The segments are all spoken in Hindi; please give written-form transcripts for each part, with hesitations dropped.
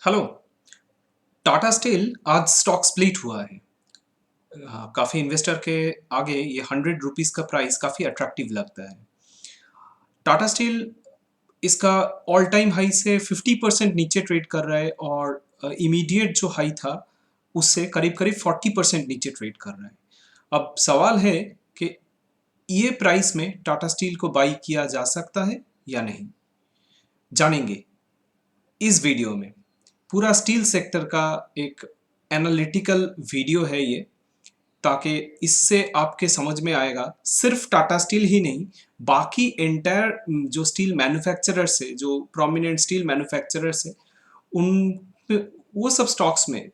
हेलो। टाटा स्टील आज स्टॉक स्प्लिट हुआ है। काफ़ी इन्वेस्टर के आगे ये 100 रुपीज़ का प्राइस काफ़ी अट्रैक्टिव लगता है। टाटा स्टील इसका ऑल टाइम हाई से 50% नीचे ट्रेड कर रहा है और इमीडिएट जो हाई था उससे करीब करीब 40% नीचे ट्रेड कर रहा है। अब सवाल है कि ये प्राइस में टाटा स्टील को बाई किया जा सकता है या नहीं, जानेंगे इस वीडियो में। पूरा स्टील सेक्टर का एक एनालिटिकल वीडियो है ये, ताकि इससे आपके समझ में आएगा सिर्फ टाटा स्टील ही नहीं, बाकी एंटायर जो स्टील मैन्युफैक्चरर्स है, जो प्रोमिनेंट स्टील मैन्युफैक्चरर्स है, उन वो सब स्टॉक्स में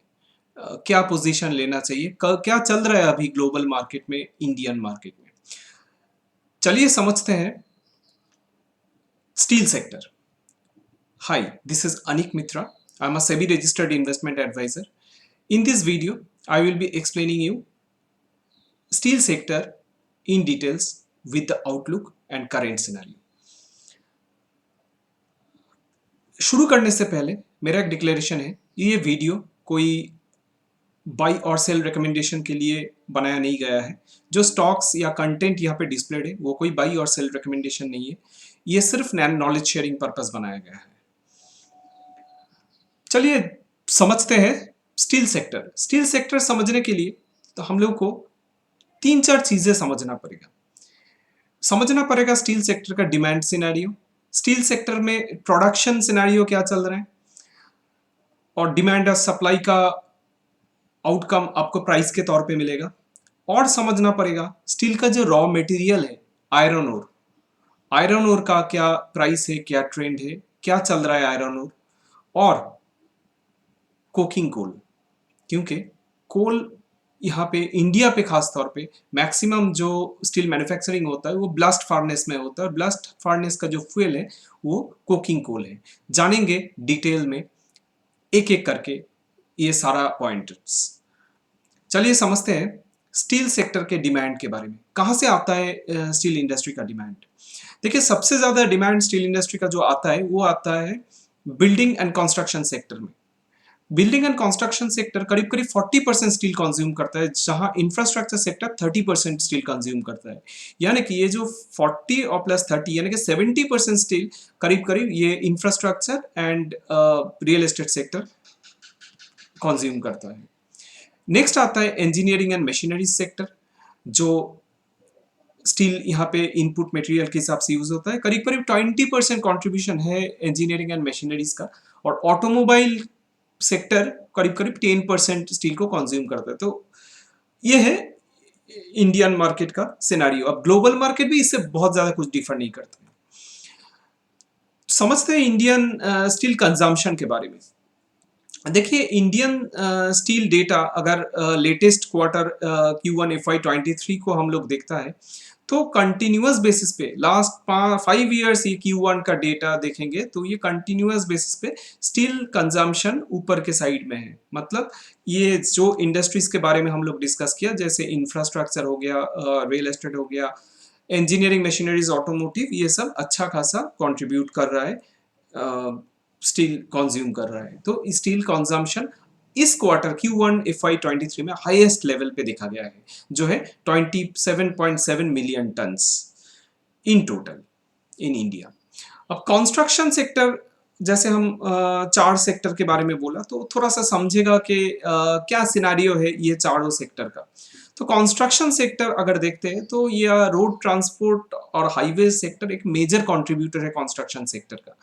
क्या पोजीशन लेना चाहिए, क्या चल रहा है अभी ग्लोबल मार्केट में, इंडियन मार्केट में। चलिए समझते हैं steel sector. Hi, this is Anik Mitra. I'm a SEBI registered investment advisor. In this video, I will be explaining you steel sector in details with the outlook and current scenario. शुरू करने से पहले मेरा एक डिक्लेरेशन है, ये वीडियो कोई बाई और सेल रिकमेंडेशन के लिए बनाया नहीं गया है। जो स्टॉक्स या कंटेंट यहाँ पे डिस्प्लेड है वो कोई बाई और सेल रिकमेंडेशन नहीं है, ये सिर्फ नॉलेज शेयरिंग पर्पस बनाया गया है। चलिए समझते हैं स्टील सेक्टर। स्टील सेक्टर समझने के लिए तो हम लोग को तीन चार चीजें समझना पड़ेगा स्टील सेक्टर का डिमांड सिनेरियो, स्टील सेक्टर में प्रोडक्शन सिनेरियो क्या चल रहा है, और डिमांड और सप्लाई का आउटकम आपको प्राइस के तौर पे मिलेगा। और समझना पड़ेगा स्टील का जो रॉ मटेरियल है, आयरन ओर, आयरन ओर का क्या प्राइस है, क्या ट्रेंड है, क्या चल रहा है आयरन ओर, और कोकिंग कोल, क्योंकि कोल यहाँ पे इंडिया पे खास तौर पे मैक्सिमम जो स्टील मैन्युफैक्चरिंग होता है वो ब्लास्ट फार्नेस में होता है, और ब्लास्ट फार्नेस का जो फ्यूल है वो कोकिंग कोल है। जानेंगे डिटेल में एक एक करके ये सारा पॉइंट्स। चलिए समझते हैं स्टील सेक्टर के डिमांड के बारे में। कहाँ से आता है स्टील इंडस्ट्री का डिमांड? देखिए, सबसे ज्यादा डिमांड स्टील इंडस्ट्री का जो आता है वो आता है बिल्डिंग एंड कंस्ट्रक्शन सेक्टर में। बिल्डिंग एंड कंस्ट्रक्शन सेक्टर करीब करीब 40% स्टील कंज्यूम करता है, जहां इंफ्रास्ट्रक्चर सेक्टर 30% स्टील कंज्यूम करता है। यानी कि ये जो 40 और प्लस 30 यानी कि 70% स्टील करीब करीब ये infrastructure and real estate sector consume करता है। नेक्स्ट आता है इंजीनियरिंग एंड मशीनरी सेक्टर, जो स्टील यहाँ पे इनपुट मटेरियल के हिसाब से यूज होता है। करीब करीब 20% कॉन्ट्रीब्यूशन है इंजीनियरिंग एंड मशीनरीज का, और ऑटोमोबाइल सेक्टर करीब करीब 10% स्टील को कंज्यूम करता है। तो ये है इंडियन मार्केट का सिनेरियो। अब ग्लोबल मार्केट भी इससे बहुत ज्यादा कुछ डिफर नहीं करता है। समझते हैं इंडियन स्टील कंजम्पशन के बारे में। देखिए, इंडियन स्टील डेटा अगर लेटेस्ट क्वार्टर Q1 FY23 को हम लोग देखता है तो कंटिन्यूअस बेसिस पे लास्ट 5 इयर्स ये Q1 का डेटा देखेंगे तो ये कंटिन्यूअस बेसिस पे स्टील कंजम्पशन ऊपर के साइड में है। मतलब ये जो इंडस्ट्रीज के बारे में हम लोग डिस्कस किया, जैसे इंफ्रास्ट्रक्चर हो गया, रियल एस्टेट हो गया, इंजीनियरिंग मशीनरीज, ऑटोमोटिव, ये सब अच्छा खासा कंट्रीब्यूट कर रहा है, स्टील कंज्यूम कर रहा है। तो स्टील कंजम्पशन इस क्वार्टर Q1 FY23 में हाईएस्ट लेवल पे देखा गया है, जो है 27.7 million turns in total in India. अब कंस्ट्रक्शन सेक्टर, जैसे हम चार सेक्टर के बारे में बोला तो थोड़ा सा समझेगा कि क्या सिनारियो है ये चारों सेक्टर का। तो कंस्ट्रक्शन सेक्टर अगर देखते हैं तो ये रोड ट्रांसपोर्ट और हाईवे सेक्टर एक मेजर कंट्रीब्यूटर है कंस्ट्रक्शन सेक्टर का।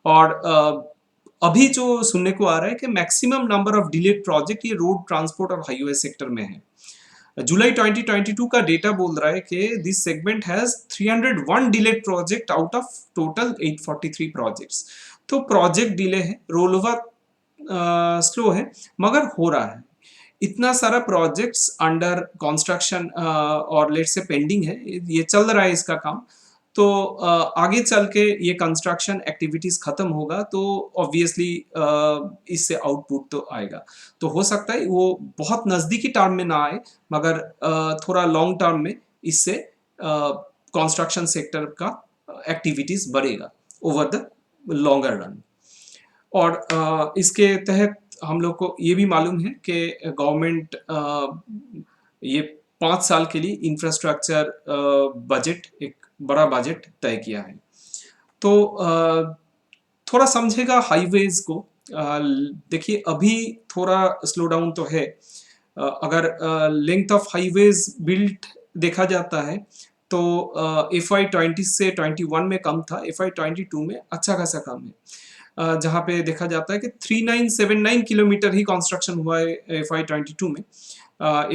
और अभी जो सुनने को आ रहा है कि maximum number of delayed project ये रोड ट्रांसपोर्ट और हाईवे सेक्टर में है। जुलाई 2022 का डेटा बोल रहा है कि this segment has 301 delayed project out of total 843 projects. तो प्रोजेक्ट डिले है, रोल ओवर स्लो है, मगर हो रहा है। इतना सारा प्रोजेक्ट्स अंडर कंस्ट्रक्शन और लेट से पेंडिंग है, ये चल रहा है इसका काम। तो आगे चल के ये कंस्ट्रक्शन एक्टिविटीज खत्म होगा तो ऑब्वियसली इससे आउटपुट तो आएगा। तो हो सकता है वो बहुत नज़दीकी टर्म में ना आए, मगर थोड़ा लॉन्ग टर्म में इससे कंस्ट्रक्शन सेक्टर का एक्टिविटीज बढ़ेगा ओवर द लॉन्गर रन। और इसके तहत हम लोग को ये भी मालूम है कि गवर्नमेंट ये 5 साल के लिए इंफ्रास्ट्रक्चर बजट एक बड़ा बजट तय किया है। तो थोड़ा समझेगा हाईवेज को। देखिए अभी थोड़ा स्लो डाउन तो है। अगर लेंथ ऑफ हाईवेज बिल्ट देखा जाता है तो FY20 से 21 में कम था, FY22 में अच्छा खासा कम है। जहाँ पे देखा जाता है कि 3979 किलोमीटर ही कंस्ट्रक्शन हुआ है FY22 में।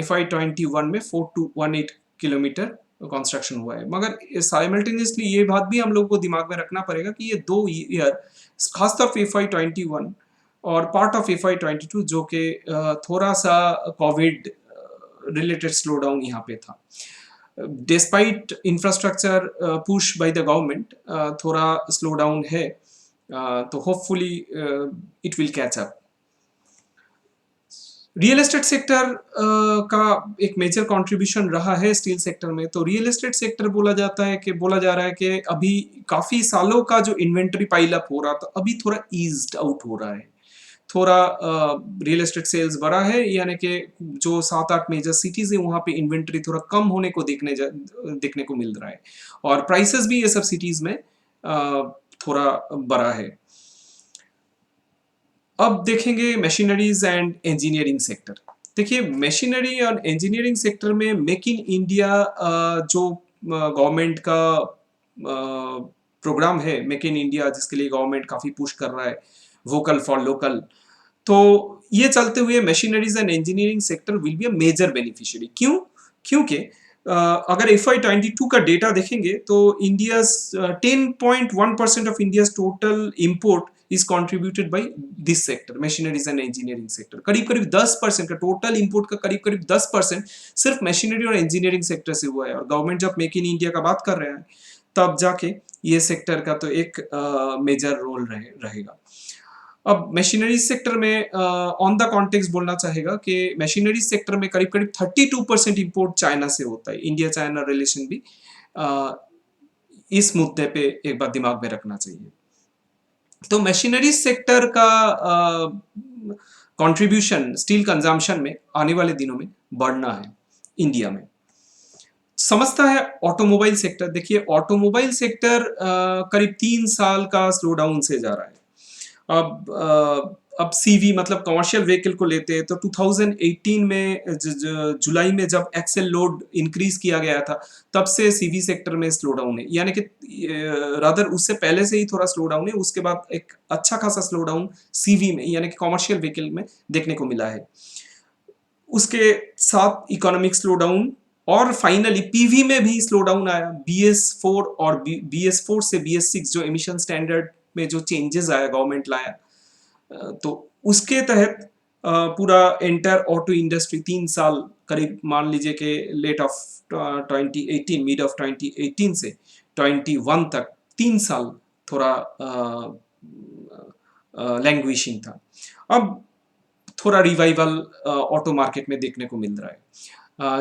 FY21 में 4218 किलोमीटर कंस्ट्रक्शन हुआ है। मगर साइमल्टेनियसली ये बात भी हम लोग को दिमाग में रखना पड़ेगा कि ये 2 ईयर खासतौर पे FY21 और पार्ट ऑफ FY22 जो कि थोड़ा सा कोविड रिलेटेड स्लो डाउन यहाँ पे था। Despite infrastructure push by the government थोड़ा स्लो डाउन है। तो hopefully it will catch up. Real estate sector का एक मेजर कंट्रीब्यूशन रहा है स्टील सेक्टर में। तो रियल एस्टेट सेक्टर बोला जा रहा है कि अभी काफी सालों का जो इन्वेंटरी पाइल अप हो रहा था अभी थोड़ा ईज्ड आउट हो रहा है। थोड़ा रियल एस्टेट सेल्स बढ़ा है, यानी कि जो 7-8 मेजर सिटीज है वहाँ पे इन्वेंट्री थोड़ा कम होने को देखने को मिल रहा है। और प्राइसेस भी ये सब सिटीज में थोड़ा बढ़ा है। अब देखेंगे मशीनरीज एंड इंजीनियरिंग सेक्टर। देखिए मशीनरी और इंजीनियरिंग सेक्टर में मेक इन इंडिया जो गवर्नमेंट का प्रोग्राम है मेक इन इंडिया, जिसके लिए गवर्नमेंट काफी पुश कर रहा है, वोकल फॉर लोकल। तो ये चलते हुए machineries and engineering sector will be a major beneficiary. क्यों? क्योंकि अगर FY22 का डेटा देखेंगे तो India 10.1% of India total import is contributed by this sector, machineries and engineering sector. करीब करीब 10% का टोटल इंपोर्ट का करीब करीब 10% सिर्फ मशीनरी और इंजीनियरिंग सेक्टर से हुआ है। और गवर्नमेंट जब मेक इन इंडिया का बात कर रहे हैं तब जाके ये सेक्टर का तो एक मेजर रोल रहेगा। अब मशीनरी सेक्टर में ऑन द कॉन्टेक्स्ट बोलना चाहेगा कि मशीनरी सेक्टर में करीब करीब 32% इंपोर्ट चाइना से होता है। इंडिया चाइना रिलेशन भी इस मुद्दे पे एक बार दिमाग में रखना चाहिए। तो मशीनरी सेक्टर का कंट्रीब्यूशन स्टील कंजम्पशन में आने वाले दिनों में बढ़ना है इंडिया में। समझता है ऑटोमोबाइल सेक्टर। देखिए ऑटोमोबाइल सेक्टर करीब 3 साल का स्लो डाउन से जा रहा है। अब सीवी मतलब कमर्शियल व्हीकल को लेते हैं तो 2018 में जुलाई में जब एक्सेल लोड इंक्रीज किया गया था तब से सीवी सेक्टर में स्लो डाउन है, यानी कि रादर उससे पहले से ही थोड़ा स्लो डाउन है। उसके बाद एक अच्छा खासा स्लो डाउन सीवी में यानी कि कमर्शियल व्हीकल में देखने को मिला है। उसके साथ इकोनॉमिक स्लो डाउन और फाइनली पीवी में भी स्लो डाउन आया। BS4 और BS4 से BS6 जो एमिशन स्टैंडर्ड में जो चेंजेस आया गवर्नमेंट लाया, तो उसके तहत पूरा एंटर ऑटो इंडस्ट्री 3 साल करीब मान लीजिए कि लेट ऑफ 2018 मिड ऑफ 2018 से 21 तक 3 साल थोड़ा लैंग्वेजिंग था। अब थोड़ा रिवाइवल ऑटो मार्केट में देखने को मिल रहा है।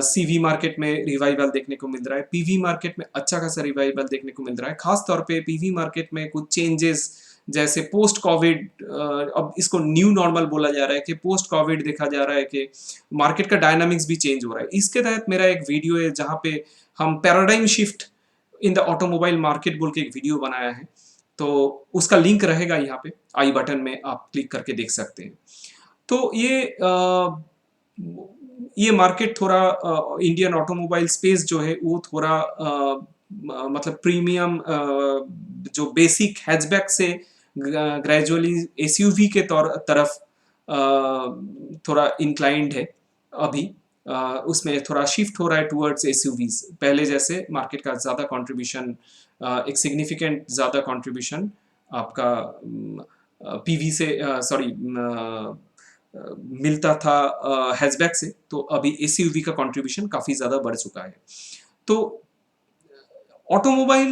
सीवी मार्केट में रिवाइवल देखने को मिल रहा है। पीवी मार्केट में अच्छा खासा रिवाइवल देखने को मिल रहा है। खास तौर पे पीवी मार्केट में कुछ चेंजेस जैसे पोस्ट कोविड, अब इसको न्यू नॉर्मल बोला जा रहा है कि पोस्ट कोविड देखा जा रहा है कि मार्केट का डायनामिक्स भी चेंज हो रहा है। इसके तहत मेरा एक वीडियो है जहाँ पे हम paradigm shift in the automobile market बोल के एक वीडियो बनाया है, तो उसका लिंक रहेगा यहाँ पे आई बटन में, आप क्लिक करके देख सकते हैं। तो ये मार्केट थोड़ा इंडियन ऑटोमोबाइल स्पेस जो है वो थोड़ा मतलब प्रीमियम जो बेसिक हैचबैक से ग्रेजुअली एसयूवी के तरफ थोड़ा इंक्लाइंड है अभी। उसमें थोड़ा शिफ्ट हो रहा है टुवर्ड्स एसयूवीज। पहले जैसे मार्केट का ज़्यादा कंट्रीब्यूशन, एक सिग्निफिकेंट ज़्यादा कंट्रीब्यूशन आपका पीवी से सॉरी मिलता था हैचबैक से, तो अभी एसयूवी का कंट्रीब्यूशन काफ़ी ज़्यादा बढ़ चुका है। तो ऑटोमोबाइल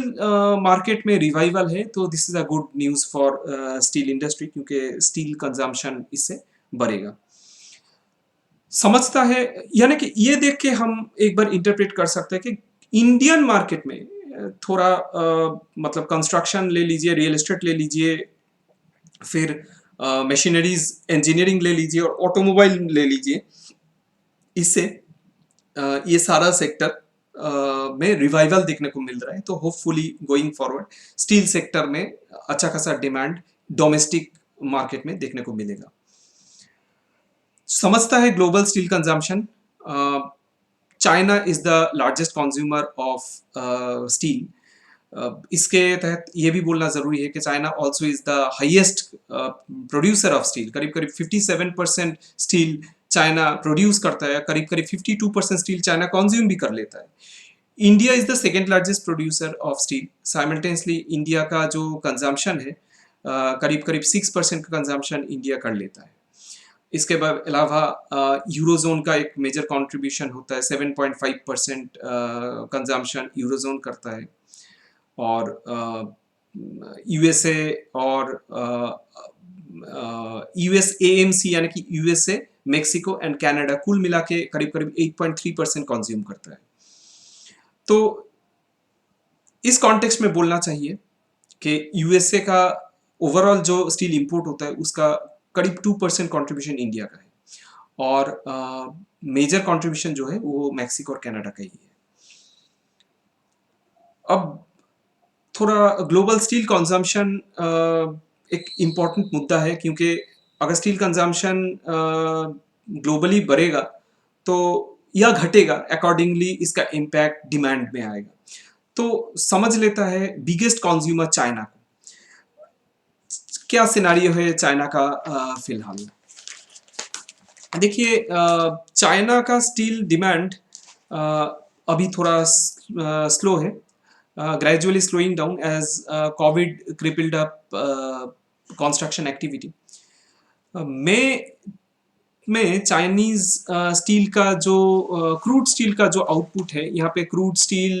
मार्केट में रिवाइवल है, तो this is a good news for steel industry, क्योंकि स्टील कंजम्पशन इससे बढ़ेगा। समझता है यानी कि ये देख के हम एक बार इंटरप्रेट कर सकते हैं कि इंडियन मार्केट में थोड़ा मतलब कंस्ट्रक्शन ले लीजिए, रियल एस्टेट ले लीजिए, फिर मशीनरीज इंजीनियरिंग ले लीजिए और ऑटोमोबाइल ले लीजिए, इससे ये सारा सेक्टर में रिवाइवल देखने को मिल रहा है। तो hopefully going forward steel sector में अच्छा खासा डिमांड डोमेस्टिक मार्केट में देखने को मिलेगा। समझता है global steel consumption, China is the largest consumer of steel. इसके तहत ये भी बोलना जरूरी है कि China also is the highest producer of steel. करीब करीब 57% स्टील चाइना प्रोड्यूस करता है, करीब करीब 52% स्टील चाइना कंज्यूम भी कर लेता है। India is the second largest producer of steel. Simultaneously India का जो कंजम्पशन है करीब करीब 6% का कंजम्पशन इंडिया कर लेता है। इसके अलावा यूरोजोन का एक मेजर कंट्रीब्यूशन होता है, 7.5% कंजम्पशन यूरोजोन करता है। और यूएसए और यूएसएएमसी यानी कि यूएसए, मेक्सिको एंड कनाडा कुल मिला के करीब करीब 8.3% कंज्यूम करता है। तो इस कॉन्टेक्स्ट में बोलना चाहिए कि यूएसए का ओवरऑल जो स्टील इंपोर्ट होता है उसका करीब 2% कंट्रीब्यूशन इंडिया का है, और मेजर कंट्रीब्यूशन जो है वो मैक्सिको और कनाडा का ही है। अब थोड़ा ग्लोबल स्टील कंजम्पशन एक इम्पॉर्टेंट मुद्दा है, क्योंकि अगर स्टील कंजम्पशन ग्लोबली बढ़ेगा तो या घटेगा, अकॉर्डिंगली इसका इम्पैक्ट डिमांड में आएगा। तो समझ लेता है बिगेस्ट कंज्यूमर चाइना को, क्या सिनारियो है चाइना का फिलहाल। देखिए चाइना का स्टील डिमांड अभी थोड़ा स्लो है, gradually slowing down as COVID crippled up construction activity. में चाइनीज स्टील का जो क्रूड स्टील का जो आउटपुट है, यहाँ पे क्रूड स्टील,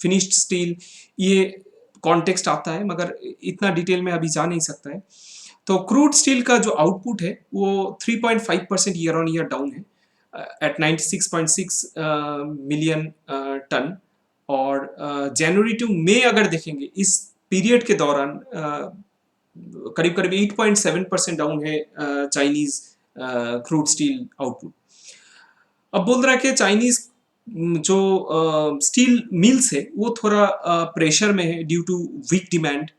फिनिश्ड स्टील, ये कॉन्टेक्स्ट आता है, मगर इतना डिटेल में अभी जा नहीं सकता है। तो क्रूड स्टील का जो आउटपुट है वो 3.5% ईयर ऑन ईयर डाउन है एट 96.6 मिलियन टन। और जनवरी टू मई अगर देखेंगे इस पीरियड के दौरान करीब करीब 8.7% डाउन है चाइनीज क्रूड स्टील आउटपुट। अब बोल रहा है कि चाइनीज जो स्टील मिल्स है वो थोड़ा प्रेशर में है ड्यू टू वीक डिमांड,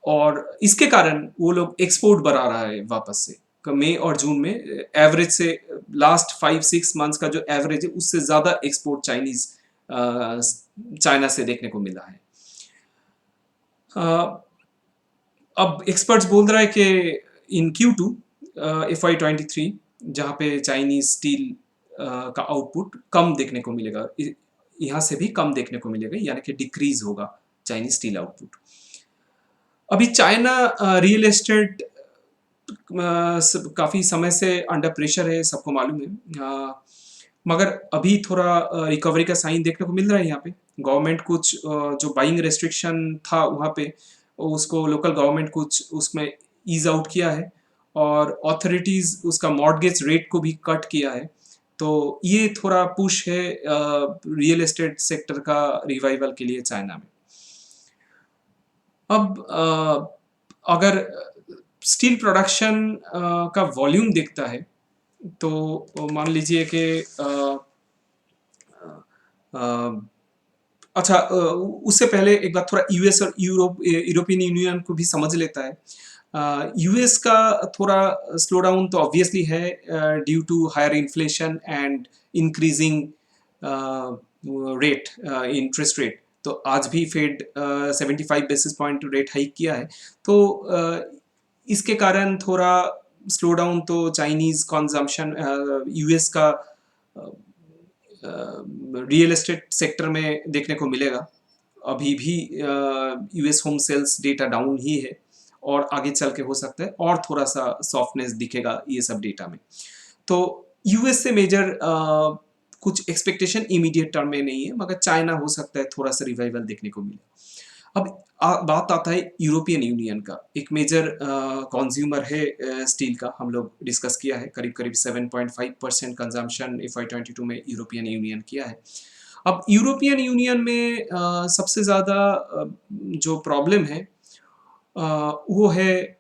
और इसके कारण वो लोग एक्सपोर्ट बढ़ा रहा है वापस से। मई और जून में एवरेज से लास्ट 5-6 मंथ्स का जो एवरेज है उससे ज़्यादा एक्सपोर्ट चाइना से देखने को मिला है। अब एक्सपर्ट्स बोल रहा है कि इन Q2 FY23 जहाँ पे चाइनीज स्टील का आउटपुट कम देखने को मिलेगा, यहाँ से भी कम देखने को मिलेगा, यानी कि डिक्रीज होगा चाइनीज स्टील आउटपुट। अभी चाइना रियल एस्टेट काफ़ी समय से अंडर प्रेशर है, सबको मालूम है, मगर अभी थोड़ा रिकवरी का साइन देखने को मिल रहा है। यहाँ पे गवर्नमेंट कुछ जो बाइंग रेस्ट्रिक्शन था वहाँ पे उसको लोकल गवर्नमेंट कुछ उसमें ईज आउट किया है, और अथॉरिटीज़ उसका मॉर्गेज रेट को भी कट किया है। तो ये थोड़ा पुश है रियल एस्टेट सेक्टर का रिवाइवल के लिए चाइना में। अब अगर स्टील प्रोडक्शन का वॉल्यूम देखता है तो मान लीजिए कि अच्छा, उससे पहले एक बार थोड़ा यूएस और यूरोपियन यूनियन को भी समझ लेता है। यूएस का थोड़ा स्लो डाउन तो ऑब्वियसली है due to higher inflation and increasing rate, interest rate. तो आज भी Fed 75 basis point rate hike किया है, तो इसके कारण थोड़ा स्लो डाउन तो चाइनीज कंजम्पशन यूएस का रियल एस्टेट सेक्टर में देखने को मिलेगा। अभी भी US home sales data down ही है, और आगे चल के हो सकता है और थोड़ा सा सॉफ्टनेस दिखेगा ये सब डेटा में। तो यूएस से मेजर कुछ एक्सपेक्टेशन इमीडिएट टर्म में नहीं है, मगर चाइना हो सकता है थोड़ा सा रिवाइवल देखने को मिले। अब बात आता है यूरोपियन यूनियन का, एक मेजर कंज्यूमर है स्टील का, हम लोग डिस्कस किया है, करीब करीब 7.5% कंजम्पशन FY22 में यूरोपियन यूनियन किया है। अब यूरोपियन यूनियन में सबसे ज़्यादा जो प्रॉब्लम है वो है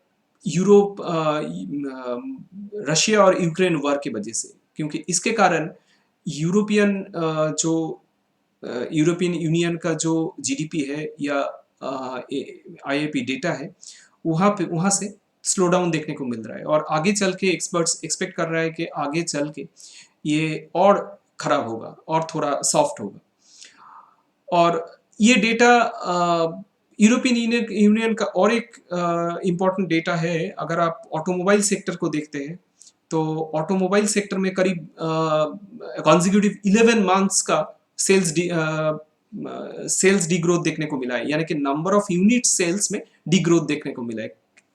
रशिया और यूक्रेन वॉर की वजह से, क्योंकि इसके कारण यूरोपियन जो यूरोपियन यूनियन का जो जीडीपी है या आईआईपी डेटा है, वहाँ से स्लो डाउन देखने को मिल रहा है और आगे चल के एक्सपर्ट्स एक्सपेक्ट कर रहा है कि आगे चल के ये और खराब होगा और थोड़ा सॉफ्ट होगा। और ये डेटा यूरोपियन यूनियन का और एक इम्पॉर्टेंट डेटा है। अगर आप ऑटोमोबाइल सेक्टर को देखते हैं तो ऑटोमोबाइल सेक्टर में करीब कॉन्जिक्यूटिव 11 मंथ्स का सेल्स डी ग्रोथ देखने को मिला है, यानी कि नंबर ऑफ यूनिट सेल्स में डी ग्रोथ देखने को मिला है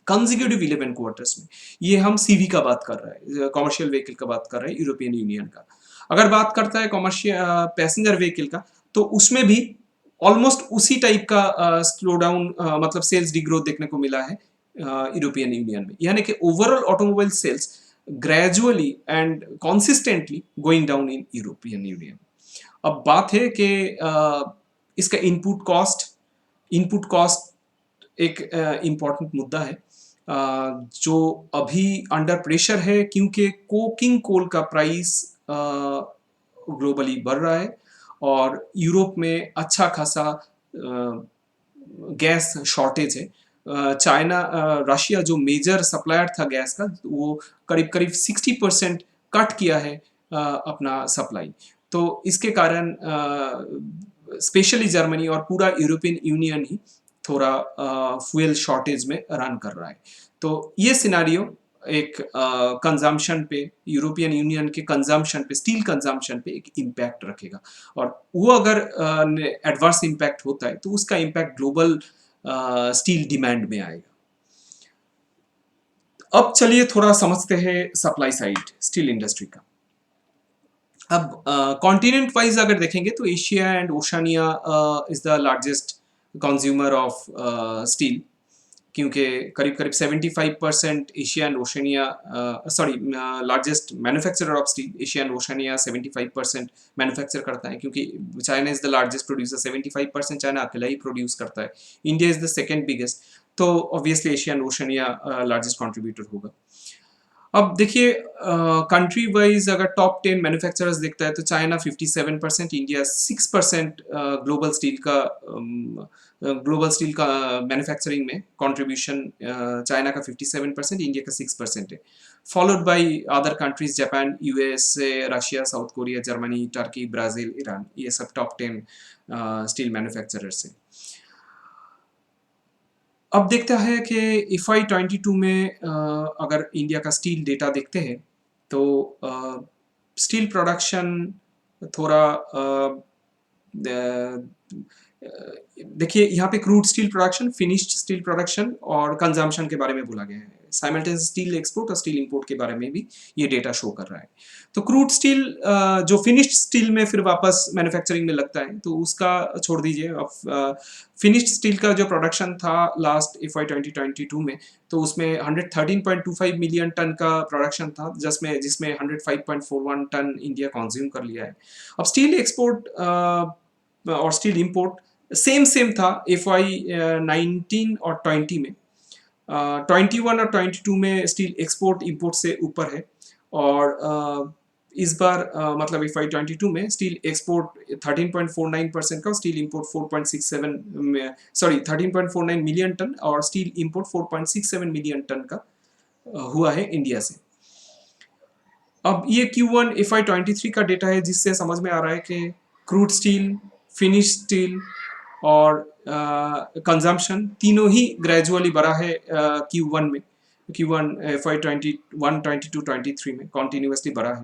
कंजिक्यूटिव 11 क्वार्टर्स में। ये हम सीवी का बात कर रहे हैं, कॉमर्शियल व्हीकल का बात कर रहे हैं यूरोपियन यूनियन का। अगर बात करता है कॉमर्शियल पैसेंजर व्हीकल का, तो उसमें भी ऑलमोस्ट उसी टाइप का स्लो डाउन मतलब सेल्स डी ग्रोथ देखने को मिला है यूरोपियन यूनियन में, यानी कि overall automobile sales gradually and consistently going down in European Union. अब बात है कि इसका इनपुट कॉस्ट एक इम्पॉर्टेंट मुद्दा है जो अभी अंडर प्रेशर है, क्योंकि कोकिंग कोल का प्राइस ग्लोबली बढ़ रहा है और यूरोप में अच्छा खासा गैस शॉर्टेज है। चाइना रशिया जो मेजर सप्लायर था गैस का, वो करीब करीब 60% कट किया है अपना सप्लाई। तो इसके कारण स्पेशली जर्मनी और पूरा यूरोपियन यूनियन ही थोड़ा फ्यूल शॉर्टेज में रन कर रहा है। तो ये सिनारियो एक कंजम्पशन पे, यूरोपियन यूनियन के कंजम्पशन पे, स्टील कंजम्पशन पे एक इम्पैक्ट रखेगा और वो अगर एडवर्स इम्पैक्ट होता है तो उसका इम्पैक्ट ग्लोबल स्टील डिमांड में आएगा। अब चलिए थोड़ा समझते हैं सप्लाई साइड स्टील इंडस्ट्री का। अब कॉन्टिनेंट वाइज अगर देखेंगे तो Asia and Oceania is the largest consumer of steel, क्योंकि करीब करीब 75% Asia and Oceania largest manufacturer of steel Asia and Oceania 75% manufacture करता है, क्योंकि China is the largest producer, 75% China अकेला ही प्रोड्यूस करता है। India is the second biggest, तो obviously Asia and Oceania largest contributor होगा। अब देखिए कंट्री वाइज अगर टॉप 10 मैन्युफैक्चरर्स देखता है तो चाइना 57%, इंडिया 6% ग्लोबल स्टील का मैन्युफैक्चरिंग में कंट्रीब्यूशन चाइना का 57%, इंडिया का 6% है। Followed by other countries Japan, USA, Russia, south Korea, Germany, Turkey, Brazil, Iran, ये सब टॉप 10 स्टील मैन्युफैक्चरर्स हैं। अब देखता है कि FY 22 में अगर इंडिया का स्टील डेटा देखते हैं तो स्टील प्रोडक्शन थोड़ा देखिए यहाँ पे crude steel production, finished steel production और कंजम्पशन के बारे में बोला गया है। साइमल्टेनियस स्टील एक्सपोर्ट और स्टील इंपोर्ट के बारे में भी ये डेटा शो कर रहा है। तो क्रूड स्टील जो फिनिश्ड स्टील में फिर वापस मैन्युफैक्चरिंग में लगता है, तो उसका छोड़ दीजिए। अब फिनिश्ड स्टील का जो प्रोडक्शन था लास्ट FY 2022 में, तो उसमें 113.25 मिलियन टन का प्रोडक्शन था, जिसमें 105.41 टन इंडिया कंज्यूम कर लिया है। अब स्टील एक्सपोर्ट और स्टील इंपोर्ट सेम था FY 19 और 20 में। 21 और 22 में स्टील एक्सपोर्ट इंपोर्ट से ऊपर है और इस बार मतलब FY 22 में स्टील एक्सपोर्ट 13.49% का, स्टील इंपोर्ट 13.49 मिलियन टन और स्टील इंपोर्ट 4.67 मिलियन टन का हुआ है इंडिया से। अब ये Q1 FY 23 का डेटा है, जिससे समझ में आ रहा है कि क्रूड स्टील, फिनिश स्टील और कंजम्पशन तीनों ही ग्रेजुअली बढ़ा है Q1 FY 21, 22, 23 में कॉन्टिन्यूसली बढ़ा है।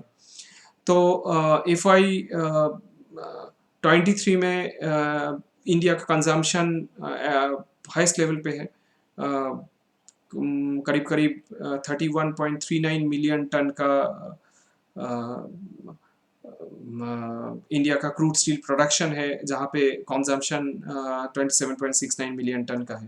तो FY 23 में इंडिया का कंजम्पशन हाईएस्ट लेवल पे है, करीब करीब 31.39 मिलियन टन का इंडिया का क्रूड स्टील प्रोडक्शन है, जहाँ पे कंजम्पशन 27.69 मिलियन टन का है।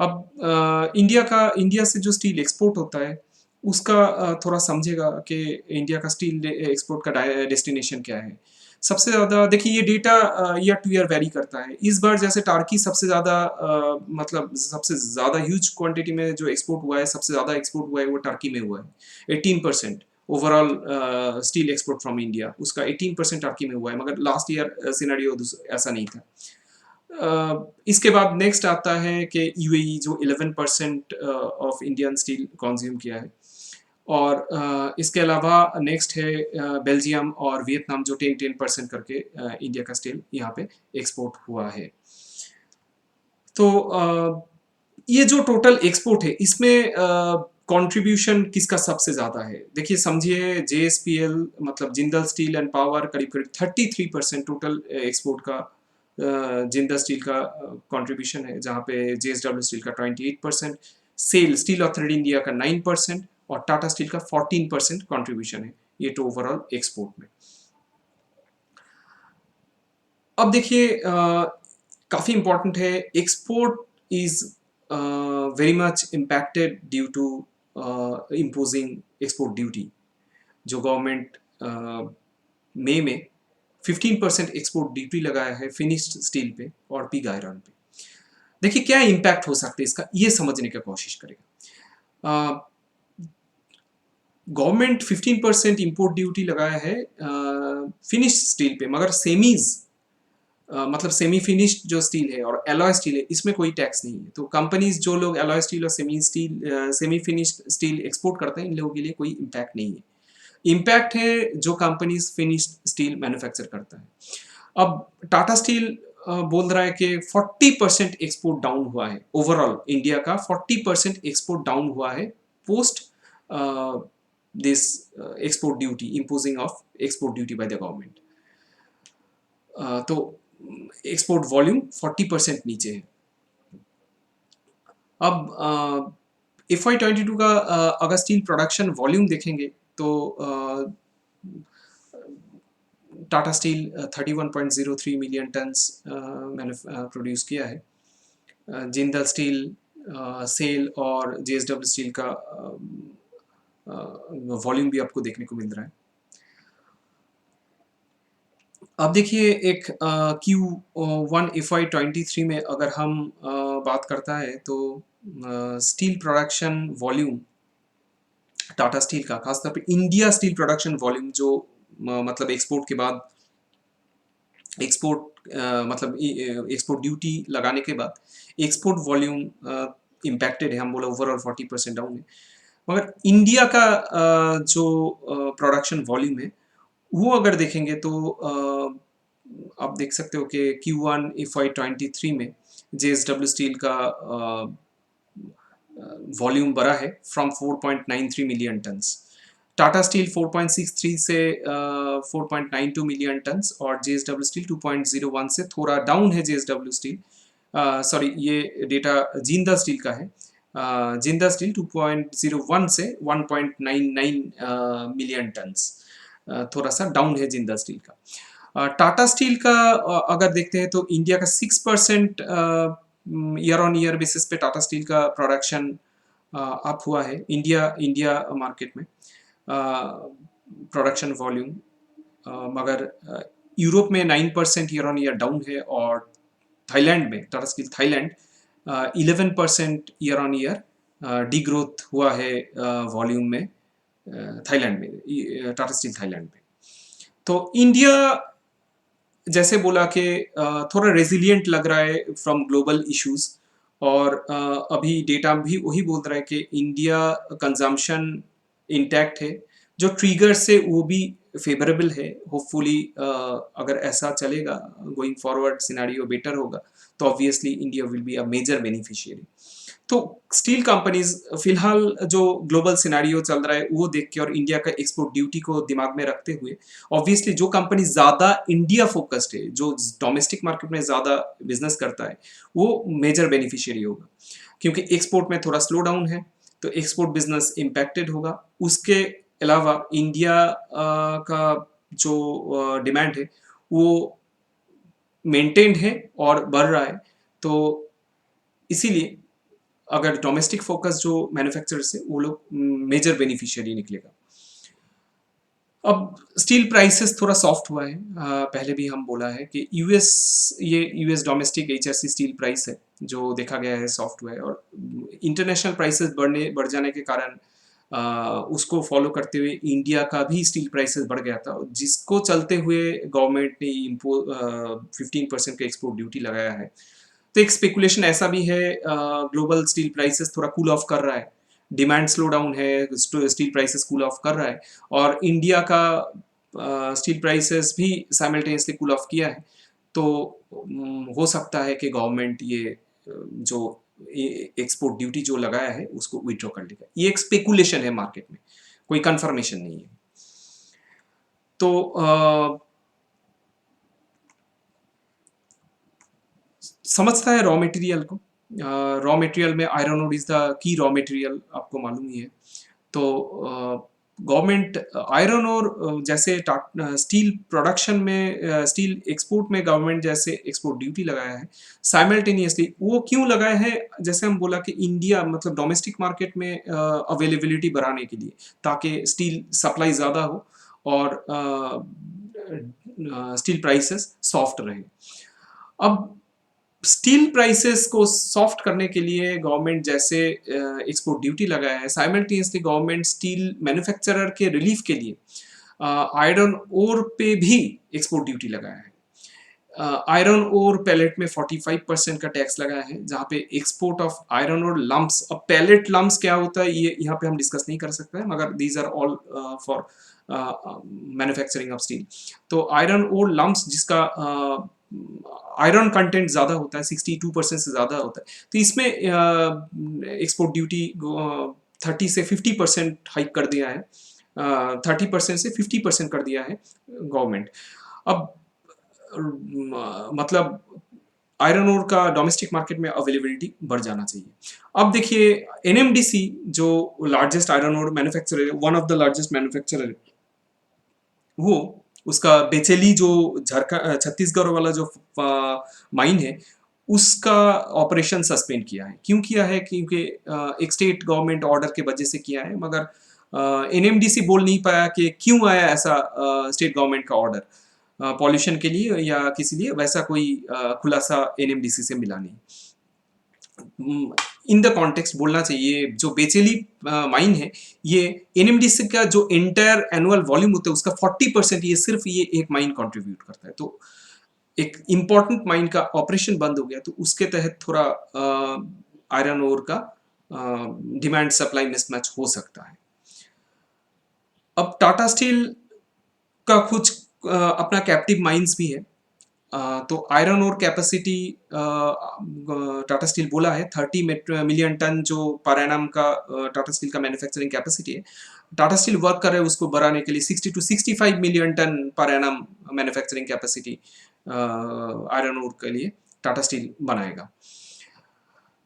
अब इंडिया से जो स्टील एक्सपोर्ट होता है उसका थोड़ा समझेगा कि इंडिया का स्टील एक्सपोर्ट का डेस्टिनेशन क्या है। सबसे ज़्यादा देखिए ये data year two year very करता है। इस बार जैसे टार्की सबसे ज़्यादा मतलब सबसे ज़्यादा ह्यूज क्वांटिटी में जो एक्सपोर्ट हुआ है, सबसे ज़्यादा एक्सपोर्ट हुआ है वो टर्की में हुआ है। 18% overall steel export from India, उसका 18% टर्की में हुआ है, मगर लास्ट ईयर सिनेरियो ऐसा नहीं था। इसके बाद नेक्स्ट आता है कि यूएई जो 11% ऑफ इंडियन स्टील कंज्यूम किया है, और इसके अलावा नेक्स्ट है बेल्जियम और वियतनाम जो 10% करके इंडिया का स्टील यहाँ पे एक्सपोर्ट हुआ है। तो ये जो टोटल एक्सपोर्ट है इसमें कंट्रीब्यूशन किसका सबसे ज़्यादा है? देखिए समझिए जेएसपीएल मतलब जिंदल स्टील एंड पावर करीब करीब 33% टोटल एक्सपोर्ट का जिंदल स्टील का कंट्रीब्यूशन है, जहाँ पे जेएसडब्ल्यू स्टील का 28%, सेल स्टील अथॉरिटी इंडिया का 9% और टाटा स्टील का 14% कंट्रीब्यूशन है ये तो ओवरऑल एक्सपोर्ट में। अब देखिए काफ़ी इंपॉर्टेंट है, export is very much impacted due to imposing export duty, जो गवर्नमेंट मई में 15% एक्सपोर्ट ड्यूटी लगाया है फिनिश्ड स्टील पे और पिग आयरन पे। देखिए क्या इम्पैक्ट हो सकता है इसका, ये समझने की कोशिश करेगा। गवर्नमेंट 15% इंपोर्ट ड्यूटी लगाया है फिनिश्ड स्टील पे, मगर सेमीज मतलब सेमी फिनिश्ड जो स्टील है और एलॉय स्टील है इसमें कोई टैक्स नहीं है। तो कंपनीज जो लोग एलॉय स्टील और सेमी फिनिश्ड स्टील एक्सपोर्ट करते हैं इन लोगों के लिए कोई इम्पैक्ट नहीं है। इम्पैक्ट है जो कंपनीज फिनिश्ड स्टील मैन्युफैक्चर करता है। अब टाटा स्टील बोल रहा है कि 40% एक्सपोर्ट डाउन हुआ है, ओवरऑल इंडिया का 40% एक्सपोर्ट डाउन हुआ है post this export duty, imposing of export duty by the government. तो एक्सपोर्ट वॉल्यूम 40% नीचे है। अब FY22 का अगर स्टील प्रोडक्शन वॉल्यूम देखेंगे तो Tata steel 31.03 million turns produce किया है। जिंदल स्टील, सेल और जेएसडब्ल्यू स्टील का वॉल्यूम भी आपको देखने को मिल रहा है। अब देखिए एक Q1 FY23 में अगर हम बात करता है तो steel production volume Tata Steel का, खासतौर पे इंडिया स्टील प्रोडक्शन वॉल्यूम जो मतलब एक्सपोर्ट के बाद मतलब एक्सपोर्ट ड्यूटी लगाने के बाद एक्सपोर्ट वॉल्यूम इम्पैक्टेड है, हम बोला ओवरऑल 40% डाउन है, मगर इंडिया का जो प्रोडक्शन वॉल्यूम है वो अगर देखेंगे तो आप देख सकते हो कि Q1 FY23 में JSW स्टील का वॉल्यूम बढ़ा है from 4.93 million turns, Tata steel 4.63 से 4.92 मिलियन टन्स और JSW स्टील 2.01 से थोड़ा डाउन है। JSW स्टील सॉरी ये डेटा जिंदल स्टील का है, जिंदल स्टील 2.01 से 1.99 मिलियन टन्स, थोड़ा सा डाउन है जिंदल स्टील का। टाटा स्टील का अगर देखते हैं तो इंडिया का 6% ईयर ऑन ईयर बेसिस पे टाटा स्टील का प्रोडक्शन अप हुआ है इंडिया मार्केट में प्रोडक्शन वॉल्यूम, मगर यूरोप में 9% ईयर ऑन ईयर डाउन है और थाईलैंड में Tata steel Thailand 11% year on year D growth हुआ है वॉल्यूम में थाईलैंड में, टाटा स्टील थाईलैंड में। तो इंडिया जैसे बोला कि थोड़ा रेजिलिएंट लग रहा है फ्रॉम ग्लोबल इश्यूज, और अभी डेटा भी वही बोल रहा है कि इंडिया कंजम्पशन इंटैक्ट है, जो ट्रिगर से वो भी फेवरेबल है। होपफुली अगर ऐसा चलेगा गोइंग फॉरवर्ड सिनेरियो बेटर होगा तो obviously India will be a major beneficiary. तो स्टील कंपनीज फिलहाल जो ग्लोबल सिनेरियो चल रहा है वो देख के और इंडिया का एक्सपोर्ट ड्यूटी को दिमाग में रखते हुए ऑब्वियसली जो कंपनी ज़्यादा इंडिया फोकस्ड है, जो डोमेस्टिक मार्केट में ज़्यादा बिजनेस करता है, वो मेजर बेनिफिशियरी होगा। क्योंकि एक्सपोर्ट में थोड़ा स्लो डाउन है तो एक्सपोर्ट बिजनेस इम्पैक्टेड होगा। उसके अलावा इंडिया का जो डिमांड है वो मेंटेन्ड है और बढ़ रहा है, तो इसीलिए अगर डोमेस्टिक फोकस जो मैन्युफैक्चरर्स है वो लोग मेजर बेनिफिशियरी निकलेगा। अब स्टील प्राइसेस थोड़ा सॉफ्ट हुआ है, पहले भी हम बोला है कि US domestic HRC steel price है जो देखा गया है सॉफ्ट हुआ है, और इंटरनेशनल प्राइसेस बढ़ जाने के कारण उसको फॉलो करते हुए इंडिया का भी स्टील प्राइसेस बढ़ गया था, जिसको चलते हुए गवर्नमेंट ने 15% का एक्सपोर्ट ड्यूटी लगाया है। तो एक स्पेकुलेशन ऐसा भी है, ग्लोबल स्टील प्राइसेस थोड़ा कूल ऑफ कर रहा है, डिमांड स्लो डाउन है, स्टील प्राइसेस कूल ऑफ कर रहा है, और इंडिया का स्टील प्राइसेस भी साइमल्टेनियसली कूल ऑफ किया है। तो हो सकता है कि गवर्नमेंट ये जो एक्सपोर्ट ड्यूटी जो लगाया है उसको विड्रॉ कर लेगा। ये एक स्पेकुलेशन है मार्केट में, कोई कंफर्मेशन नहीं है। तो समझता है रॉ मटेरियल को। रॉ मटेरियल में iron ore is the key raw material, आपको मालूम ही है। तो गवर्नमेंट आयरन और जैसे स्टील प्रोडक्शन में, स्टील एक्सपोर्ट में गवर्नमेंट जैसे एक्सपोर्ट ड्यूटी लगाया है, साइमल्टेनियसली वो क्यों लगाया है? जैसे हम बोला कि इंडिया मतलब डोमेस्टिक मार्केट में अवेलेबिलिटी बढ़ाने के लिए, ताकि स्टील सप्लाई ज़्यादा हो और स्टील प्राइसेस सॉफ्ट रहे। अब स्टील प्राइसेस को सॉफ्ट करने के लिए गवर्नमेंट जैसे एक्सपोर्ट ड्यूटी लगाया है, साइमल्टेनियसली गवर्नमेंट स्टील मैन्युफैक्चरर के रिलीफ के लिए आयरन ओर पे भी एक्सपोर्ट ड्यूटी लगाया है। आयरन ओर पैलेट में 45% का टैक्स लगाया है, जहाँ पे export of iron ore lumps, अब पैलेट लम्प्स क्या होता है ये यहाँ पे हम डिस्कस नहीं कर सकते हैं, मगर these are all for manufacturing of steel. तो आयरन ओर लम्प्स जिसका आयरन कंटेंट ज़्यादा होता है, 62% से ज़्यादा होता है, तो इसमें एक्सपोर्ट ड्यूटी 30 से 50% हाइक कर दिया है, 30% से 50% कर दिया है गवर्नमेंट। अब मतलब आयरन ओर का डोमेस्टिक मार्केट में अवेलेबिलिटी बढ़ जाना चाहिए। अब देखिए एनएमडीसी जो लार्जेस्ट आयरन ओर मैन्युफैक्चरर है, one of the largest manufacturer है, वो उसका बेचेली जो छत्तीसगढ़ वाला जो माइन है, उसका ऑपरेशन सस्पेंड किया है। क्यों किया है? क्योंकि एक स्टेट गवर्नमेंट ऑर्डर के वजह से किया है, मगर एनएमडीसी बोल नहीं पाया कि क्यों आया ऐसा स्टेट गवर्नमेंट का ऑर्डर, पॉल्यूशन के लिए या किसी लिए, वैसा कोई खुलासा एनएमडीसी से मिला नहीं। इन द कॉन्टेक्स्ट बोलना चाहिए, जो बेचेली माइन है, ये एनएमडीसी का जो एंटायर एनुअल वॉल्यूम होता है उसका 40% ये सिर्फ ये एक माइन कंट्रीब्यूट करता है। तो एक इम्पॉर्टेंट माइन का ऑपरेशन बंद हो गया, तो उसके तहत थोड़ा आयरन ओर का डिमांड सप्लाई मिसमैच हो सकता है। अब टाटा स्टील का कुछ अपना कैप्टिव माइंस भी है, तो iron ore capacity Tata Steel बोला है 30 मिलियन टन जो पर एनम का टाटा स्टील का मैन्युफैक्चरिंग कैपेसिटी है। टाटा स्टील वर्क कर रहे हैं उसको बढ़ाने के लिए 60 to 65 million tonne per annum manufacturing capacity iron ore के लिए टाटा स्टील बनाएगा।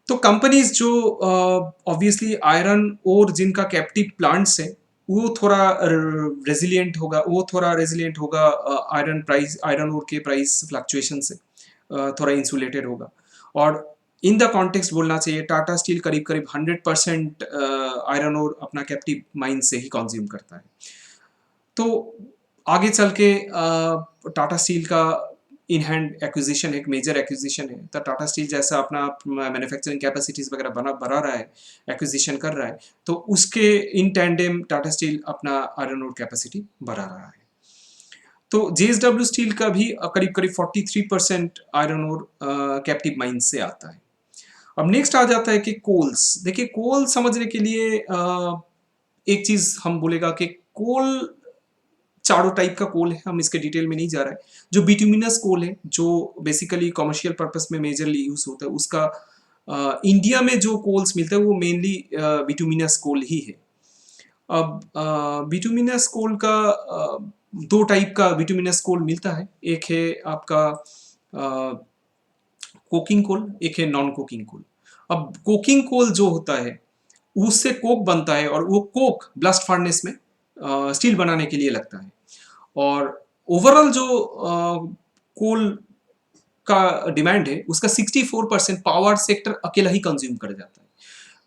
तो कंपनीज जो ऑब्वियसली आयरन ओर जिनका कैप्टिव प्लांट्स है, वो थोड़ा रेजिलिएंट होगा, आयरन ओर के प्राइस फ्लक्चुएशन से थोड़ा इंसुलेटेड होगा। और इन द कॉन्टेक्स्ट बोलना चाहिए टाटा स्टील करीब करीब 100% आयरन ओर अपना कैप्टिव माइन से ही कंज्यूम करता है। तो आगे चल के टाटा स्टील का इन हैंड एक्विजिशन एक मेजर एक्विजिशन है, तो टाटा स्टील जैसा अपना मैन्युफैक्चरिंग कैपेसिटीज वगैरह बढ़ा रहा है, एक्विजिशन कर रहा है, तो उसके इन टैंडेम टाटा स्टील अपना आयरन ओर कैपेसिटी बढ़ा रहा है। तो जेएसडब्ल्यू स्टील का भी करीब करीब 43% आयरन ओर कैप्टिव माइन से आता है। अब नेक्स्ट आ जाता है कि कोल्स। देखिए कोल समझने के लिए एक चीज हम बोलेगा कि कोल चारों टाइप का कोल है, हम इसके डिटेल में नहीं जा रहा है। जो बिटुमिनस कोल है, जो बेसिकली कमर्शियल पर्पस में मेजरली यूज होता है, उसका इंडिया में जो कोल्स मिलता है वो मेनली बिटुमिनस कोल ही है। अब बिटुमिनस कोल का दो टाइप का बिटुमिनस कोल मिलता है, एक है आपका कोकिंग कोल, एक है नॉन कोकिंग कोल। अब कोकिंग कोल जो होता है उससे कोक बनता है, और वो कोक ब्लास्ट फर्नेस में स्टील बनाने के लिए लगता है। और ओवरऑल जो कोल का डिमांड है उसका 64% पावर सेक्टर अकेला ही कंज्यूम कर जाता है,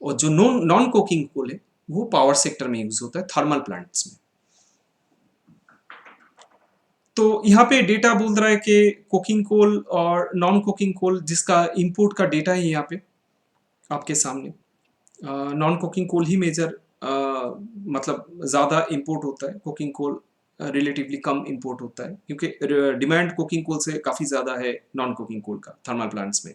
और जो नॉन कोकिंग कोल है वो पावर सेक्टर में यूज होता है, थर्मल प्लांट्स में। तो यहाँ पे डेटा बोल रहा है कि कोकिंग कोल और नॉन कोकिंग कोल, जिसका इंपोर्ट का डेटा है यहाँ पे आपके सामने। नॉन कुकिंग कोल ही मेजर, मतलब ज़्यादा इंपोर्ट होता है, कुकिंग कोल रिलेटिवली कम इंपोर्ट होता है, क्योंकि डिमांड कुकिंग कोल से काफ़ी ज़्यादा है नॉन कुकिंग कोल का थर्मल प्लांट्स में।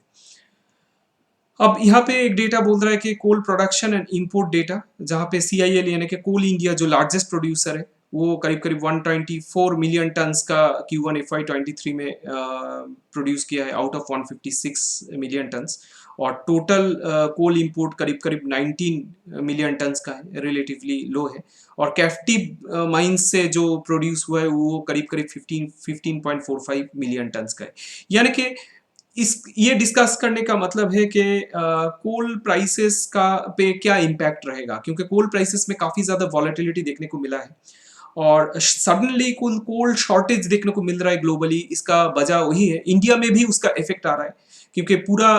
अब यहाँ पे एक डेटा बोल रहा है कि coal production and import data, जहाँ पे CIL यानी कि कोल इंडिया जो लार्जेस्ट प्रोड्यूसर है, वो करीब करीब 124 मिलियन टन्स का Q1 FY23 में प्रोड्यूस किया है आउट ऑफ 156 मिलियन टन्स। और टोटल कोल इंपोर्ट करीब करीब 19 मिलियन टन्स का है, रिलेटिवली लो है। और कैप्टिव माइंस से जो प्रोड्यूस हुआ है वो करीब करीब 15.45 मिलियन टन्स का है। यानी कि इस ये डिस्कस करने का मतलब है कि कोल प्राइसेस का पे क्या इम्पैक्ट रहेगा, क्योंकि कोल प्राइसेस में काफ़ी ज़्यादा वॉलेटिलिटी देखने को मिला है और सडनली कोल कोल शॉर्टेज देखने को मिल रहा है ग्लोबली। इसका वजह वही है, इंडिया में भी उसका इफेक्ट आ रहा है, क्योंकि पूरा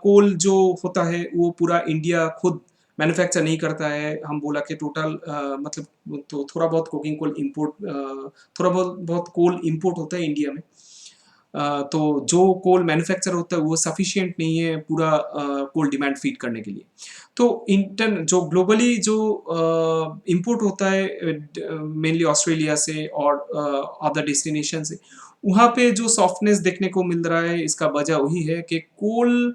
कोल जो होता है वो पूरा इंडिया खुद मैन्युफैक्चर नहीं करता है। हम बोला कि टोटल मतलब तो थोड़ा बहुत कुकिंग कोल इंपोर्ट, थोड़ा बहुत बहुत कोल इंपोर्ट होता है इंडिया में। तो जो कोल मैन्युफैक्चर होता है वो सफिशिएंट नहीं है पूरा कोल डिमांड फीड करने के लिए। तो इंटरन जो ग्लोबली जो इंपोर्ट होता है मेनली ऑस्ट्रेलिया से और अदर डेस्टिनेशन से, वहाँ पे जो सॉफ्टनेस देखने को मिल रहा है, इसका वजह वही है कि कोल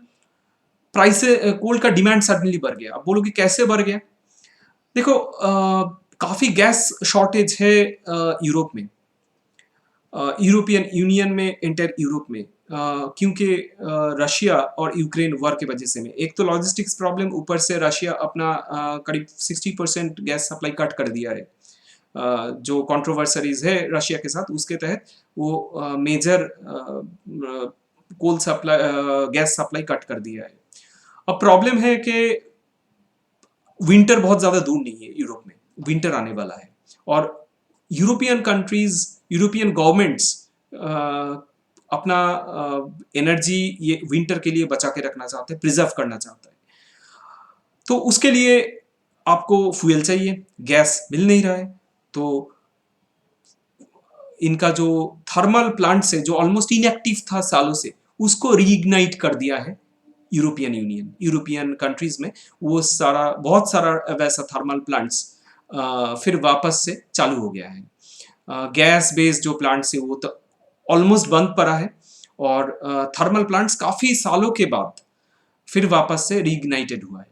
का डिमांड सडनली बढ़ गया। अब बोलो कि कैसे बढ़ गया? देखो, काफ़ी गैस शॉर्टेज है यूरोप में, यूरोपियन यूनियन में, इंटर यूरोप में, क्योंकि रशिया और यूक्रेन वॉर की वजह से में एक तो लॉजिस्टिक्स प्रॉब्लम, ऊपर से रशिया अपना करीब 60% गैस सप्लाई कट कर दिया है। जो कंट्रोवर्सरीज है रशिया के साथ, उसके तहत वो major coal supply gas supply cut कर दिया है। अब प्रॉब्लम है कि विंटर बहुत ज़्यादा दूर नहीं है, यूरोप में विंटर आने वाला है और यूरोपियन कंट्रीज, यूरोपियन गवर्नमेंट्स अपना एनर्जी ये विंटर के लिए बचा के रखना चाहते हैं, प्रिजर्व करना चाहते हैं। तो उसके लिए आपको फ्यूल चाहिए, गैस मिल नहीं रहा है, तो इनका जो थर्मल प्लांट से जो ऑलमोस्ट इनएक्टिव था सालों से, उसको रीइग्नाइट कर दिया है यूरोपियन यूनियन, यूरोपियन कंट्रीज में वो सारा बहुत सारा वैसा थर्मल प्लांट्स फिर वापस से चालू हो गया है। गैस बेस्ड जो प्लांट्स है वो तो ऑलमोस्ट बंद पड़ा है और थर्मल प्लांट्स काफ़ी सालों के बाद फिर वापस से रीइग्नाइटेड हुआ है।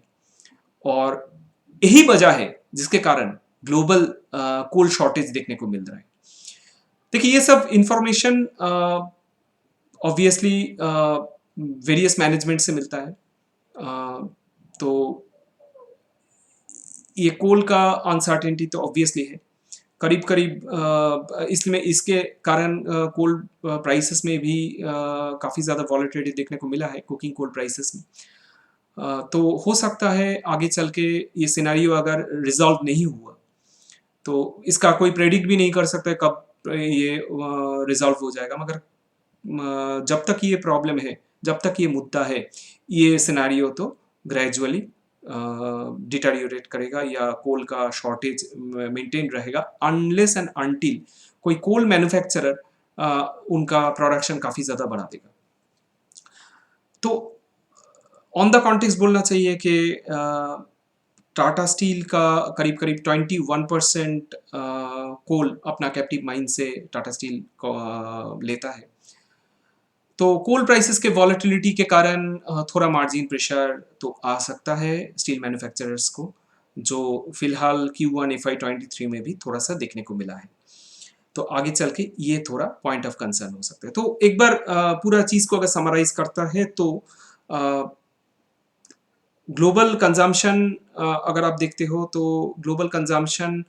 और यही वजह है जिसके कारण ग्लोबल कोल शॉर्टेज देखने को मिल रहा है। देखिए, ये सब इंफॉर्मेशन ऑब्वियसली वेरियस मैनेजमेंट से मिलता है। तो ये कोल का अनसर्टेनिटी तो ऑब्वियसली है, करीब करीब इसमें इसके कारण कोल प्राइसेस में भी काफ़ी ज़्यादा वॉलेटिलिटी देखने को मिला है कुकिंग कोल प्राइसेस में। तो हो सकता है आगे चल के ये सिनेरियो अगर रिजॉल्व नहीं हुआ, तो इसका कोई प्रेडिक्ट भी नहीं कर सकता है कब ये रिजॉल्व हो जाएगा, मगर जब तक ये प्रॉब्लम है, जब तक ये मुद्दा है, ये सिनेरियो तो ग्रेजुअली डिटेरियोरेट करेगा या कोल का शॉर्टेज मेंटेन रहेगा, अनलेस एंड अनटिल कोई कोल मैन्युफैक्चरर उनका प्रोडक्शन काफ़ी ज़्यादा बढ़ा देगा। तो ऑन द कॉन्टेक्स्ट बोलना चाहिए कि टाटा स्टील का करीब करीब 21% कोल अपना कैप्टिव माइन से टाटा स्टील को लेता है। तो कोल प्राइसेस के वॉलेटिलिटी के कारण थोड़ा मार्जिन प्रेशर तो आ सकता है स्टील मैन्युफैक्चरर्स को, जो फिलहाल Q1 FY23 में भी थोड़ा सा देखने को मिला है। तो आगे चल के ये थोड़ा पॉइंट ऑफ कंसर्न हो सकता है। तो एक बार पूरा चीज़ को अगर समराइज करता है तो ग्लोबल कंजम्पशन अगर आप देखते हो तो ग्लोबल कंजम्पशन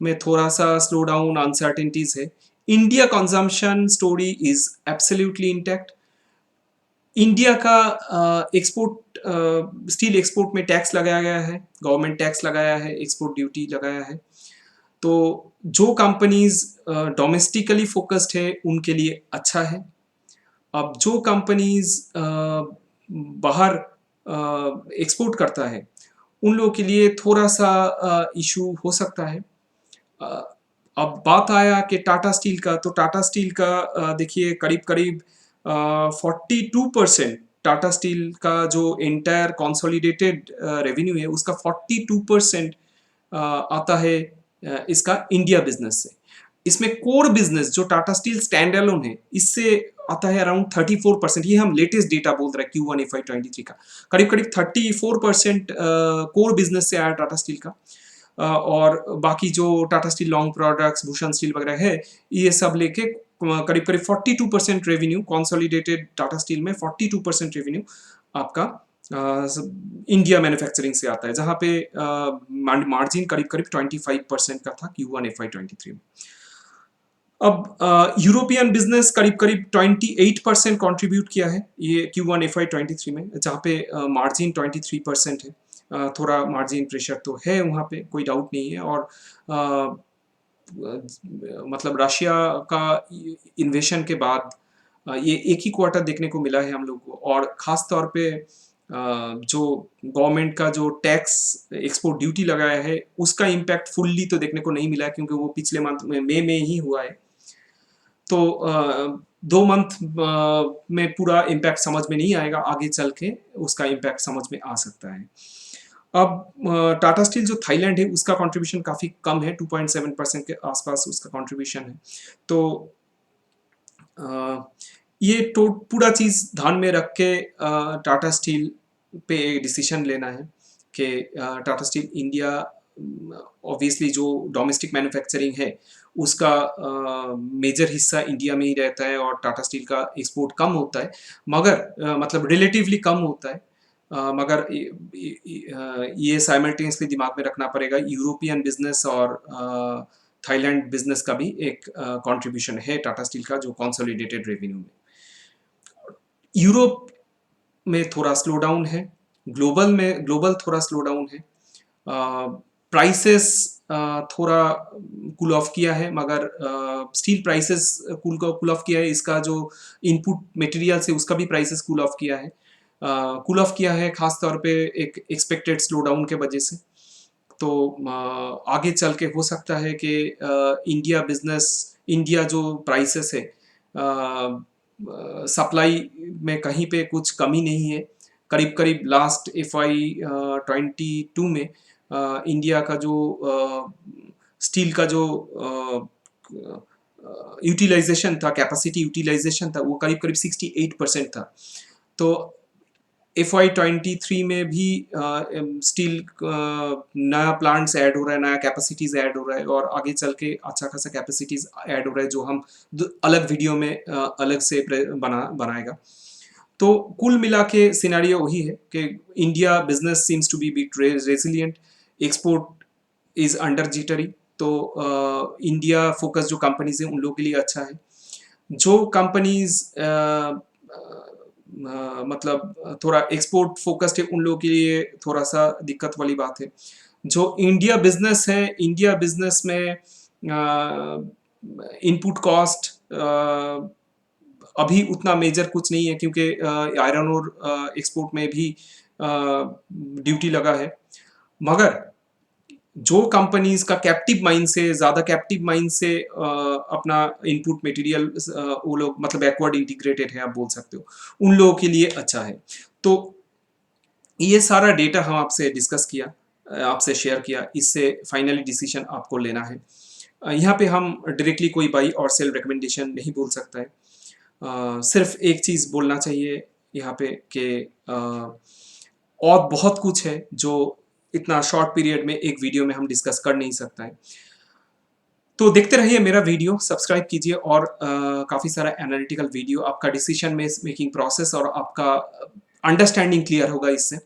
में थोड़ा सा स्लो डाउन, अनसर्टेनिटीज है। India consumption story is absolutely intact. India का एक्सपोर्ट, स्टील एक्सपोर्ट में टैक्स लगाया गया है, गवर्नमेंट टैक्स लगाया है, एक्सपोर्ट ड्यूटी लगाया है। तो जो कंपनीज डोमेस्टिकली फोकस्ड है उनके लिए अच्छा है। अब जो कंपनीज बाहर एक्सपोर्ट करता है उन लोगों के लिए थोड़ा सा इशू हो सकता है। अब बात आया कि टाटा स्टील का, तो टाटा स्टील का देखिए करीब-करीब 42% टाटा स्टील का जो एंटायर कंसोलिडेटेड रेवेन्यू है उसका 42% आता है इसका इंडिया बिजनेस से। इसमें कोर बिजनेस जो टाटा स्टील स्टैंड अलोन है इससे आता है अराउंड 34%। ये हम लेटेस्ट डेटा बोल रहे हैं Q1 FY23 का। करीब-करीब 34% कोर बिजनेस से आया टाटा स्टील का। और बाकी जो Tata steel long products, Bhushan steel वगैरह है, ये सब लेके करीब-करीब 42% रेवेन्यू कंसोलिडेटेड टाटा स्टील में 42% रेवेन्यू आपका इंडिया मैन्युफैक्चरिंग से आता है, जहाँ पे मार्जिन करीब-करीब 25% का था Q1 FY23 में। अब यूरोपियन बिजनेस करीब-करीब 28% कंट्रीब्यूट किया है ये Q1 FY23 में, जहाँ पे मार्जिन 23% है। थोड़ा मार्जिन प्रेशर तो है वहाँ पे, कोई डाउट नहीं है। और मतलब रशिया का इन्वेशन के बाद ये एक ही क्वार्टर देखने को मिला है हम लोग को, और ख़ास तौर पे जो गवर्नमेंट का जो टैक्स एक्सपोर्ट ड्यूटी लगाया है उसका इम्पैक्ट फुल्ली तो देखने को नहीं मिला है, क्योंकि वो पिछले मंथ में मई में ही हुआ है। तो 2 मंथ में पूरा इम्पैक्ट समझ में नहीं आएगा, आगे चल के उसका इम्पैक्ट समझ में आ सकता है। अब टाटा स्टील जो थाईलैंड है उसका कंट्रीब्यूशन काफ़ी कम है, 2.7% के आसपास उसका कंट्रीब्यूशन है। तो ये तो पूरा चीज़ ध्यान में रख के टाटा स्टील पे डिसीजन लेना है कि टाटा स्टील इंडिया ऑब्वियसली जो डोमेस्टिक मैन्युफैक्चरिंग है उसका मेजर हिस्सा इंडिया में ही रहता है, और टाटा स्टील का एक्सपोर्ट कम होता है, मगर मतलब रिलेटिवली कम होता है। मगर ये साइमल्टेनियसली दिमाग में रखना पड़ेगा, यूरोपियन बिजनेस और थाईलैंड बिजनेस का भी एक कंट्रीब्यूशन है टाटा स्टील का जो कंसोलिडेटेड रेवेन्यू में। यूरोप में थोड़ा स्लो डाउन है, ग्लोबल थोड़ा स्लो डाउन है। प्राइसेस थोड़ा कूल ऑफ किया है, मगर स्टील प्राइसेस कूल ऑफ किया है, इसका जो इनपुट मटेरियल है उसका भी प्राइसेस कूल ऑफ किया है। कूल ऑफ किया है खास तौर पे एक एक्सपेक्टेड स्लो डाउन के वजह से। तो आगे चल के हो सकता है कि इंडिया जो प्राइसेस है, सप्लाई में कहीं पे कुछ कमी नहीं है। करीब-करीब लास्ट FY22 में इंडिया का जो स्टील का जो यूटिलाइजेशन था, कैपेसिटी यूटिलाइजेशन था, वो करीब-करीब 68% था। तो FY23 में भी स्टील नया प्लांट्स ऐड हो रहा है, नया कैपेसिटीज़ ऐड हो रहा है, और आगे चल के अच्छा खासा कैपेसिटीज़ ऐड हो रहा है, जो हम अलग वीडियो में अलग से बनाएगा। तो कुल मिला के सिनेरियो वही है कि India business seems to be bit resilient, export is under jittery. तो इंडिया फोकस जो कंपनीज हैं उन लोगों के लिए अच्छा है। जो कंपनीज मतलब थोड़ा एक्सपोर्ट फोकस्ड है उन लोगों के लिए थोड़ा सा दिक्कत वाली बात है। जो इंडिया बिजनेस है, इंडिया बिजनेस में इनपुट कॉस्ट अभी उतना मेजर कुछ नहीं है, क्योंकि आयरन और एक्सपोर्ट में भी ड्यूटी लगा है। मगर जो कंपनीज का कैप्टिव माइन से अपना इनपुट मटेरियल वो लोग मतलब बैकवर्ड इंटीग्रेटेड है, आप बोल सकते हो, उन लोगों के लिए अच्छा है। तो ये सारा डेटा हम आपसे डिस्कस किया, आपसे शेयर किया, इससे फाइनली डिसीजन आपको लेना है। यहाँ पे हम डायरेक्टली कोई बाई और सेल रिकमेंडेशन नहीं बोल सकता है। सिर्फ एक चीज़ बोलना चाहिए यहाँ पे कि और बहुत कुछ है जो इतना शॉर्ट पीरियड में एक वीडियो में हम डिस्कस कर नहीं सकता है। तो देखते रहिए मेरा वीडियो, सब्सक्राइब कीजिए, और काफ़ी सारा एनालिटिकल वीडियो आपका डिसीजन मेकिंग प्रोसेस और आपका अंडरस्टैंडिंग क्लियर होगा इससे।